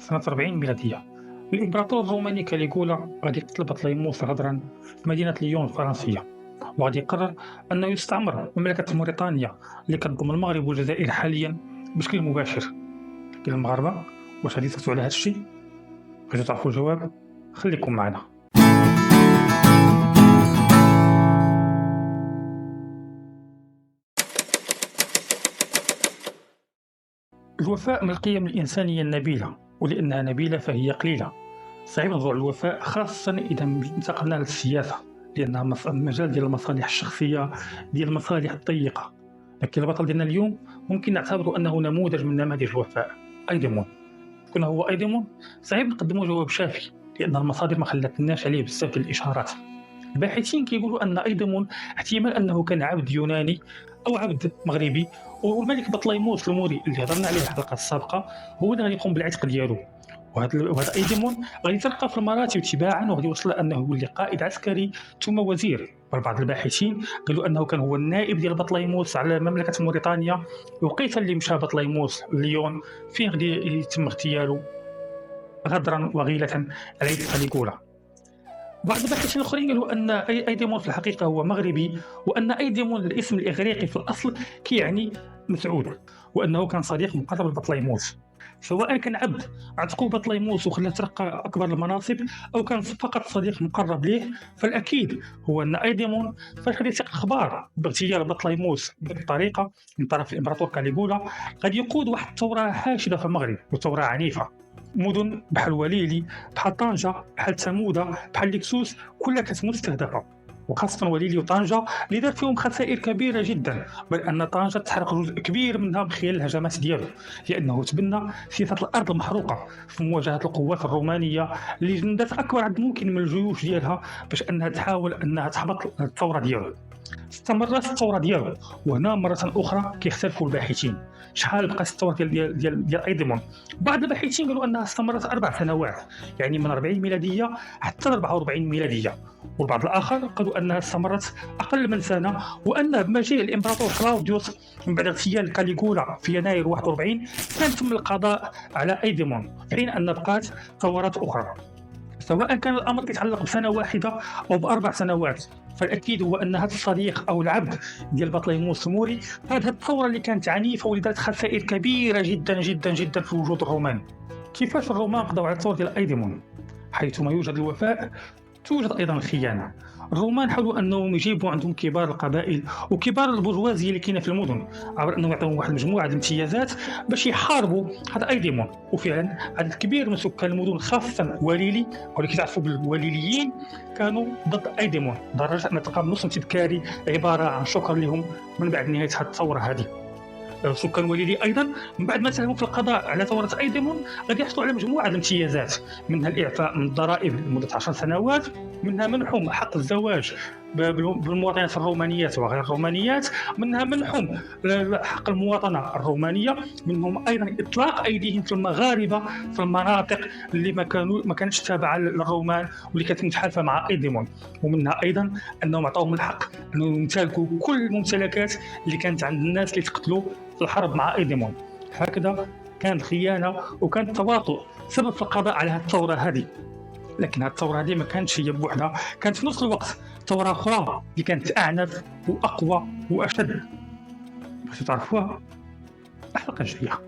سنة 40 ميلادية. الإمبراطور الروماني كاليغولا غادي يقتل بطليموس غدرا في مدينة ليون الفرنسية، وغادي يقرر أنه يستعمر مملكة موريتانيا اللي كتضم المغرب والجزائر حاليا بشكل مباشر. كاين المغاربة واش غادي يسكتوا على هذا الشيء؟ بغيتو تعرفوا الجواب؟ خليكم معنا. الوفاء من القيم الإنسانية النبيلة، ولأنها نبيلة فهي قليلة. صعيب نهضروا على الوفاء خاصة إذا انتقلنا للسياسة، لأنها مجال ديال المصالح الشخصية، ديال المصالح الضيقة. لكن البطل ديالنا اليوم ممكن نعتبره أنه نموذج من نماذج الوفاء، أيديمون. شكون هو أيديمون؟ صعيب نقدموا جواب شافي لأن المصادر ما خلاتناش عليه بزاف ديال الإشارات. الباحثين كيقولوا أن أيديمون احتمال أنه كان عبد يوناني أو عبد مغربي، والملك بطليموس الموري اللي هضرنا عليه في الحلقة السابقة هو اللي غادي يقوم بالعتق ديالو. وهذا أيديمون غادي يترقى في المراتب تباعا، وغادي يوصل أنه يولي قائد عسكري ثم وزير. بعض الباحثين قالوا أنه كان هو النائب ديال بطليموس على مملكة موريتانيا، وقيتا اللي مشى بطليموس ليون فين غادي يتم اغتياله غدرا وغيلة على يد كاليغولا. بعض الباحثين الآخرين قالوا أن أيديمون في الحقيقة هو مغربي، وأن أيديمون الاسم الإغريقي في الأصل كيعني مسعود، وأنه كان صديق مقرب لبطليموس. سواء كان عبد عتقو بطليموس وخلاه ترقى أكبر المناصب، أو كان فقط صديق مقرب ليه، فالأكيد هو أن أيديمون فاش غادي يثيق الأخبار باغتيال بطليموس بهذه الطريقة من طرف الإمبراطور كاليغولا غادي يقود واحد الثورة حاشدة في المغرب، وثورة عنيفة. مدن بحال وليلي، بحال طنجة، بحال تمودة، بحال لكسوس، كلها كانت مستهدفة، وخاصة وليلي وطنجة اللي دار فيهم خسائر كبيرة جدا، بل أن طنجة تحرق جزء كبير منها من خلال الهجمات ديالو، لأنه تبنى سياسة الأرض المحروقة في مواجهة القوات الرومانية اللي جندات أكبر عدد ممكن من الجيوش ديالها باش أنها تحاول أنها تحبط الثورة ديالو. استمرت الثورة ديالو، وهنا مرة أخرى كيختلفوا الباحثين شحال بقات الثورة ديال أيديمون. بعض الباحثين قالوا أنها استمرت 4 سنوات، يعني من 40 ميلادية حتى 44 ميلادية، والبعض الآخر قالوا أنها استمرت أقل من سنة، وأن بمجيء الإمبراطور كلاوديوس من بعد اغتيال كاليغولا في يناير 41 كان تم القضاء على أيديمون، في حين أن بقات ثورات أخرى. سواء كان الأمر يتعلق بسنة واحدة أو ب4 سنوات، فالأكيد هو أن هذا الصديق أو العبد ديال بطليموس الموري هذه الثورة اللي كانت عنيفة واللي دارت خسائر كبيرة جدا جدا جدا في وجود الرومان. كيفاش الرومان قضوا على الثورة ديال أيديمون؟ حيثما يوجد الوفاء توجد أيضا الخيانة. الرومان حاولوا أنهم يجيبوا عندهم كبار القبائل وكبار البرجوازية اللي كاينه في المدن، عبر أنهم يعطيهم واحد المجموعة الامتيازات باش يحاربوا هذا أيديمون. وفعلا عدد كبير من سكان المدن خاصة وليلي واللي كيتعرفوا بالوليليين كانوا ضد أيديمون، لدرجة أن تلقى النص التذكاري عبارة عن شكر لهم من بعد نهاية هذه الثورة هذه. سكان وليلي ايضا من بعد ما ساهموا في القضاء على ثوره ايديمون غادي يحصلوا على مجموعه الامتيازات، منها الاعفاء من الضرائب لمده 10 سنوات، منها منحهم حق الزواج بالمواطنات الرومانيات وغير الرومانيات، منها منحهم حق المواطنه الرومانيه، منهم ايضا اطلاق ايديهم في المغاربه في المناطق اللي ما كانتش تابعه للرومان واللي كانت متحالفه مع ايديمون، ومنها ايضا انهم اعطاهم الحق انهم يمتلكوا كل الممتلكات اللي كانت عند الناس اللي تقتلوا في الحرب مع أيديمون. هكذا كانت خيانة وكان تواطؤ سبب في القضاء على الثورة هذه. لكن هذه الثورة هذه ما كانتش هي بوحدها، كانت في نفس الوقت ثورة أخرى اللي كانت أعنف وأقوى وأشد. باش تعرفوها الحلقة الجاية.